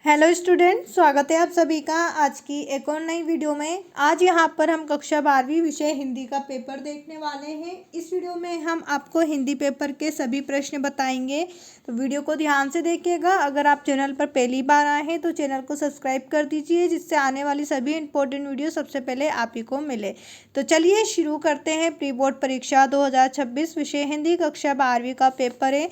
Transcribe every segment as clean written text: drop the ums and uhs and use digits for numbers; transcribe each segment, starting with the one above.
Hello student, स्वागत है आप सभी का आज की एक और नई वीडियो में। आज यहाँ पर हम कक्षा 12वीं विषय हिंदी का पेपर देखने वाले हैं। इस वीडियो में हम आपको हिंदी पेपर के सभी प्रश्न बताएंगे, तो वीडियो को ध्यान से देखिएगा। अगर आप चैनल पर पहली बार आए हैं तो चैनल को सब्सक्राइब कर दीजिए, जिससे आने वाली सभी इंपॉर्टेंट वीडियो सबसे पहले आप ही को मिले। तो चलिए शुरू करते हैं। प्री बोर्ड परीक्षा 2026 विषय हिंदी कक्षा 12वीं का पेपर है।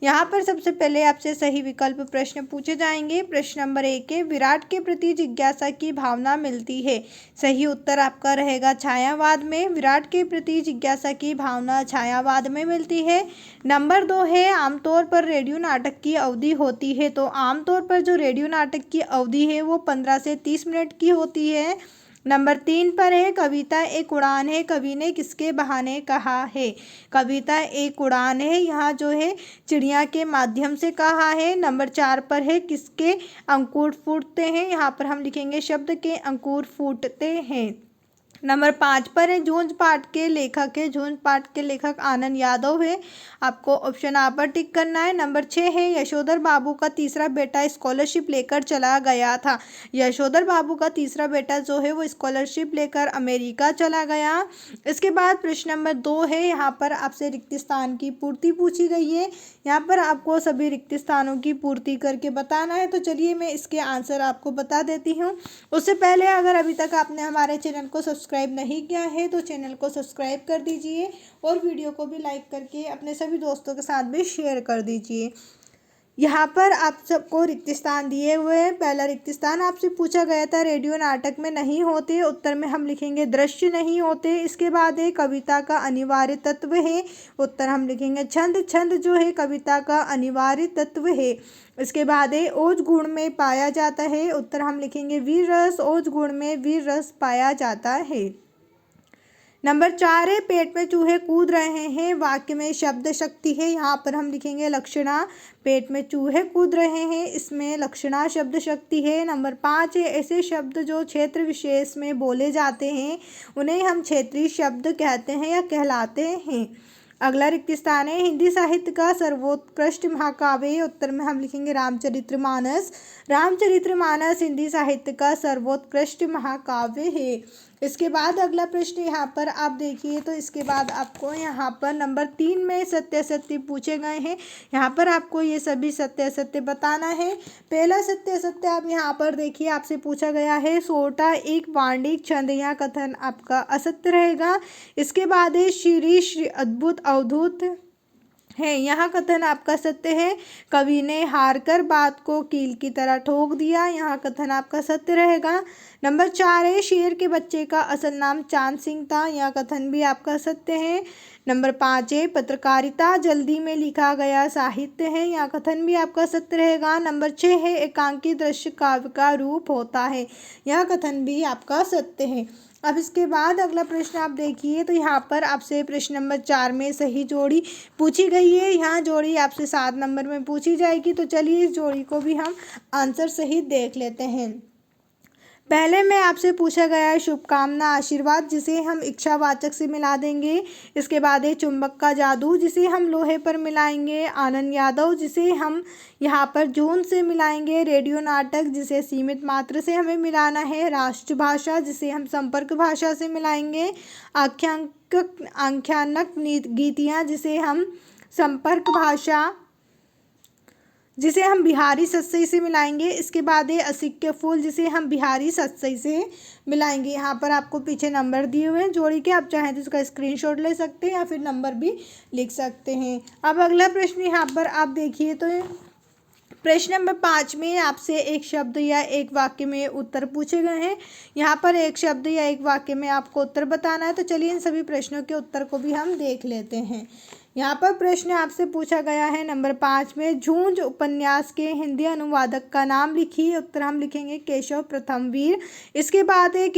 यहाँ पर सबसे पहले आपसे सही विकल्प प्रश्न पूछे जाएंगे। प्रश्न नंबर 1 है, विराट के प्रति जिज्ञासा की भावना मिलती है। सही उत्तर आपका रहेगा छायावाद में। विराट के प्रति जिज्ञासा की भावना छायावाद में मिलती है। नंबर 2 है, आमतौर पर रेडियो नाटक की अवधि होती है। तो आमतौर पर जो रेडियो नाटक की अवधि है वो 15 से 30 मिनट की होती है। नंबर 3 पर है, कविता एक उड़ान है, कवि ने किसके बहाने कहा है। कविता एक उड़ान है, यहाँ जो है चिड़िया के माध्यम से कहा है। नंबर 4 पर है, किसके अंकुर फूटते हैं। यहाँ पर हम लिखेंगे शब्द के अंकुर फूटते हैं। नंबर 5 पर है, जूझ पाठ के लेखक है। जूझ पाठ के लेखक आनंद यादव है। आपको ऑप्शन आ पर टिक करना है। नंबर 6 है, यशोधर बाबू का तीसरा बेटा स्कॉलरशिप लेकर चला गया था। यशोधर बाबू का तीसरा बेटा जो है वो स्कॉलरशिप लेकर अमेरिका चला गया। इसके बाद प्रश्न नंबर 2 है, यहाँ पर आपसे रिक्त स्थान की पूर्ति पूछी गई है। यहाँ पर आपको सभी रिक्त स्थानों की पूर्ति करके बताना है। तो चलिए मैं इसके आंसर आपको बता देती हूँ। उससे पहले अगर अभी तक आपने हमारे चैनल को सब्सक्राइब नहीं किया है तो चैनल को सब्सक्राइब कर दीजिए और वीडियो को भी लाइक करके अपने सभी दोस्तों के साथ भी शेयर कर दीजिए। यहाँ पर आप सबको रिक्त स्थान दिए हुए हैं। पहला रिक्त स्थान आपसे पूछा गया था, रेडियो नाटक में नहीं होते। उत्तर में हम लिखेंगे दृश्य नहीं होते। इसके बाद है, कविता का अनिवार्य तत्व है। उत्तर हम लिखेंगे छंद। छंद जो है कविता का अनिवार्य तत्व है। इसके बाद है, ओज गुण में पाया जाता है। उत्तर हम लिखेंगे वीर रस। ओज गुण में वीर रस पाया जाता है। नंबर 4 है, पेट में चूहे कूद रहे हैं। वाक्य में शब्द शक्ति है। यहाँ पर हम लिखेंगे लक्षणा। पेट में चूहे कूद रहे हैं, इसमें लक्षणा शब्द शक्ति है। नंबर 5 है, ऐसे शब्द जो क्षेत्र विशेष में बोले जाते हैं उन्हें हम क्षेत्रीय शब्द कहते हैं या कहलाते हैं। अगला रिक्त स्थान है, हिंदी साहित्य का सर्वोत्कृष्ट महाकाव्य। उत्तर में हम लिखेंगे रामचरितमानस। रामचरितमानस हिंदी साहित्य का सर्वोत्कृष्ट महाकाव्य है। इसके बाद अगला प्रश्न यहाँ पर आप देखिए, तो इसके बाद आपको यहाँ पर नंबर 3 में सत्य असत्य पूछे गए हैं। यहाँ पर आपको ये सभी सत्य असत्य बताना है। पहला सत्य असत्य आप यहाँ पर देखिए, आपसे पूछा गया है, सोटा एक वाणिक छंद। यहाँ कथन आपका असत्य रहेगा। इसके बाद है, श्री श्री अद्भुत अवधूत है। यहाँ कथन आपका सत्य है। कवि ने हार कर बात को कील की तरह ठोक दिया। यहाँ कथन आपका सत्य रहेगा। नंबर 4 है, शेर के बच्चे का असल नाम चांद सिंह था। यह कथन भी आपका सत्य है। नंबर 5 है, पत्रकारिता जल्दी में लिखा गया साहित्य है। यह कथन भी आपका सत्य रहेगा। नंबर 6 है, एकांकी दृश्य काव्य का रूप होता है। यह कथन भी आपका सत्य है। अब इसके बाद अगला प्रश्न आप देखिए, तो यहाँ पर आपसे प्रश्न नंबर 4 में सही जोड़ी पूछी गई है। यहाँ जोड़ी आपसे 7 नंबर में पूछी जाएगी। तो चलिए इस जोड़ी को भी हम आंसर सही देख लेते हैं। पहले में आपसे पूछा गया है, शुभकामना आशीर्वाद, जिसे हम इच्छावाचक से मिला देंगे। इसके बाद है, चुंबक का जादू, जिसे हम लोहे पर मिलाएंगे। आनंद यादव, जिसे हम यहाँ पर जून से मिलाएंगे। रेडियो नाटक, जिसे सीमित मात्रा से हमें मिलाना है। राष्ट्रभाषा, जिसे हम संपर्क भाषा से मिलाएंगे। आख्यानक गीतियाँ, जिसे हम संपर्क भाषा, जिसे हम बिहारी सत्सई से मिलाएंगे। इसके बाद है, असिक्य फूल, जिसे हम बिहारी सत्सई से मिलाएंगे। यहाँ पर आपको पीछे नंबर दिए हुए हैं जोड़ी के, आप चाहें तो इसका स्क्रीनशॉट ले सकते हैं या फिर नंबर भी लिख सकते हैं। अब अगला प्रश्न यहाँ पर आप देखिए, तो प्रश्न नंबर 5 में आपसे एक शब्द या एक वाक्य में उत्तर पूछे गए हैं। यहाँ पर एक शब्द या एक वाक्य में आपको उत्तर बताना है। तो चलिए इन सभी प्रश्नों के उत्तर को भी हम देख लेते हैं। यहाँ पर प्रश्न आपसे पूछा गया है नंबर 5 में, जूझ उपन्यास के हिंदी अनुवादक का नाम लिखिए। उत्तर हम लिखेंगे केशव प्रथमवीर। इसके बाद है,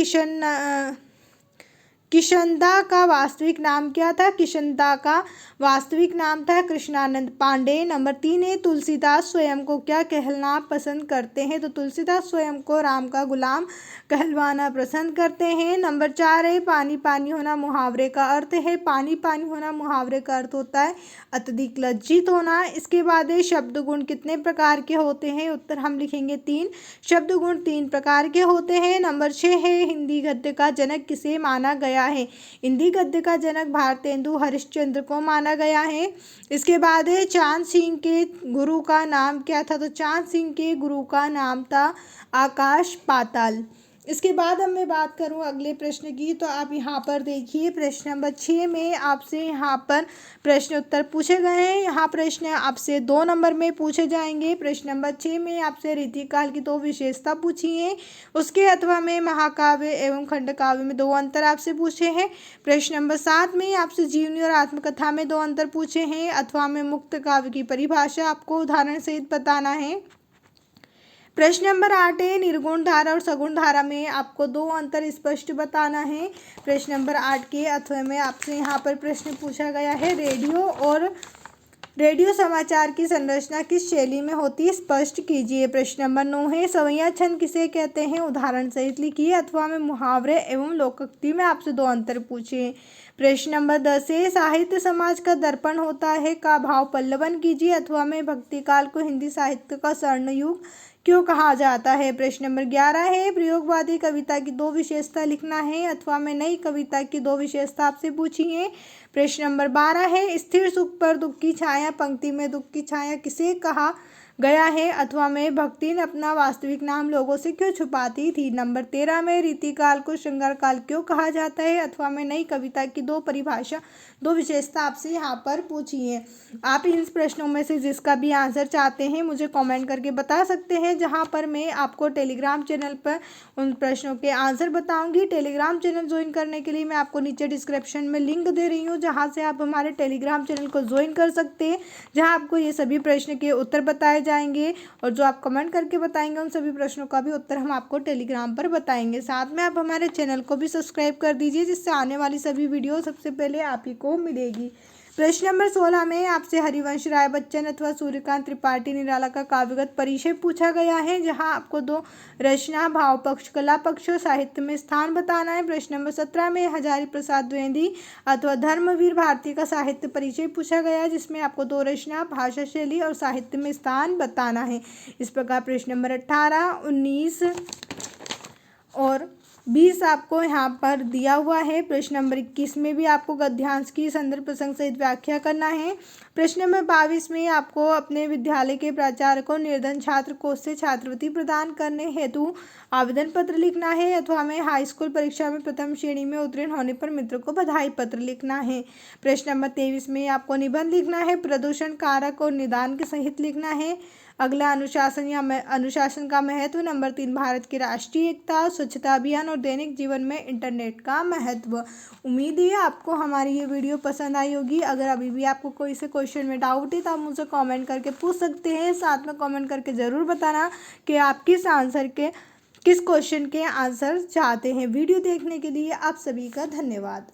किष्किंधा का वास्तविक नाम क्या था? किष्किंधा का वास्तविक नाम था कृष्णानंद पांडे। नंबर 3 है तुलसीदास स्वयं को क्या कहलाना पसंद करते हैं? तो तुलसीदास स्वयं को राम का गुलाम कहलवाना पसंद करते हैं। नंबर 4 है पानी पानी होना मुहावरे का अर्थ है। पानी पानी होना मुहावरे का अर्थ होता है अत्यधिक लज्जित होना। इसके बाद है शब्द गुण कितने प्रकार के होते हैं? उत्तर हम लिखेंगे 3। शब्द गुण 3 प्रकार के होते हैं। नंबर 6 है हिंदी गद्य का जनक किसे माना गया है? हिंदी गद्य का जनक भारतेंदु हरिश्चंद्र को माना गया है। इसके बाद है चांद सिंह के गुरु का नाम क्या था? तो चांद सिंह के गुरु का नाम था आकाश पाताल। इसके बाद अब मैं बात करूं अगले प्रश्न की, तो आप यहाँ पर देखिए प्रश्न नंबर 6 में आपसे यहाँ पर प्रश्न उत्तर पूछे गए हैं। यहाँ प्रश्न आपसे 2 नंबर में पूछे जाएंगे। प्रश्न नंबर 6 में आपसे रीतिकाल की 2 विशेषता पूछी है। उसके अथवा में महाकाव्य एवं खंडकाव्य में 2 अंतर आपसे पूछे हैं। प्रश्न नंबर 7 में आपसे जीवनी और आत्मकथा में 2 अंतर पूछे हैं। अथवा में मुक्त काव्य की परिभाषा आपको उदाहरण सहित बताना है। प्रश्न नंबर 8 है निर्गुण धारा और सगुण धारा में आपको 2 अंतर स्पष्ट बताना है। प्रश्न नंबर 8 के अथवा में आपसे यहाँ पर प्रश्न पूछा गया है रेडियो समाचार की संरचना किस शैली में होती है? स्पष्ट कीजिए। प्रश्न नंबर 9 है सवैया छंद किसे कहते हैं? उदाहरण सहित लिखिए। अथवा में मुहावरे एवं लोकोक्ति में आपसे 2 अंतर पूछे। प्रश्न नंबर 10 है साहित्य समाज का दर्पण होता है का भाव पल्लवन कीजिए। अथवा में भक्ति काल को हिंदी साहित्य का स्वर्ण युग क्यों कहा जाता है? प्रश्न नंबर 11 है प्रयोगवादी कविता की 2 विशेषता लिखना है। अथवा में नई कविता की 2 विशेषता आपसे पूछी है। प्रश्न नंबर 12 है स्थिर सुख पर दुख की छाया पंक्ति में दुख की छाया किसे कहा गया है? अथवा में भक्ति ने अपना वास्तविक नाम लोगों से क्यों छुपाती थी? नंबर 13 में रीतिकाल को श्रृंगार काल क्यों कहा जाता है? अथवा में नई कविता की 2 परिभाषा 2 विशेषता आपसे यहाँ पर पूछी है। आप इन प्रश्नों में से जिसका भी आंसर चाहते हैं मुझे कमेंट करके बता सकते हैं, जहाँ पर मैं आपको टेलीग्राम चैनल पर उन प्रश्नों के आंसर बताऊँगी। टेलीग्राम चैनल ज्वाइन करने के लिए मैं आपको नीचे डिस्क्रिप्शन में लिंक दे रही हूँ, जहाँ से आप हमारे टेलीग्राम चैनल को ज्वाइन कर सकते हैं, जहाँ आपको ये सभी प्रश्न के उत्तर बताए जाएंगे और जो आप कमेंट करके बताएंगे उन सभी प्रश्नों का भी उत्तर हम आपको टेलीग्राम पर बताएंगे। साथ में आप हमारे चैनल को भी सब्सक्राइब कर दीजिए, जिससे आने वाली सभी वीडियो सबसे पहले आप ही को मिलेगी। प्रश्न नंबर 16 में आपसे हरिवंश राय बच्चन अथवा सूर्यकांत त्रिपाठी निराला का काव्यगत परिचय पूछा गया है, जहां आपको 2 रचना भाव पक्ष कला पक्ष और साहित्य में स्थान बताना है। प्रश्न नंबर 17 में हजारी प्रसाद द्विवेदी अथवा धर्मवीर भारती का साहित्य परिचय पूछा गया है, जिसमें आपको 2 रचना भाषा शैली और साहित्य में स्थान बताना है। इस प्रकार प्रश्न नंबर 18, 19 और 20 आपको यहाँ पर दिया हुआ है। प्रश्न नंबर 21 में भी आपको गद्यांश की संदर्भ प्रसंग सहित व्याख्या करना है। प्रश्न नंबर 22 में आपको अपने विद्यालय के प्राचार्य को निर्धन छात्र कोष से छात्रवृत्ति प्रदान करने हेतु आवेदन पत्र लिखना है। अथवा में हाई स्कूल परीक्षा में प्रथम श्रेणी में उत्तीर्ण होने पर मित्र को बधाई पत्र लिखना है। प्रश्न नंबर 23 में आपको निबंध लिखना है, प्रदूषण कारक और निदान के सहित लिखना है। अगला अनुशासन या अनुशासन का महत्व। नंबर 3 भारत की राष्ट्रीय एकता, स्वच्छता अभियान और दैनिक जीवन में इंटरनेट का महत्व। उम्मीद है आपको हमारी ये वीडियो पसंद आई होगी। अगर अभी भी आपको कोई से क्वेश्चन में डाउट है तो आप मुझसे कमेंट करके पूछ सकते हैं। साथ में कमेंट करके ज़रूर बताना कि आप किस क्वेश्चन के आंसर चाहते हैं। वीडियो देखने के लिए आप सभी का धन्यवाद।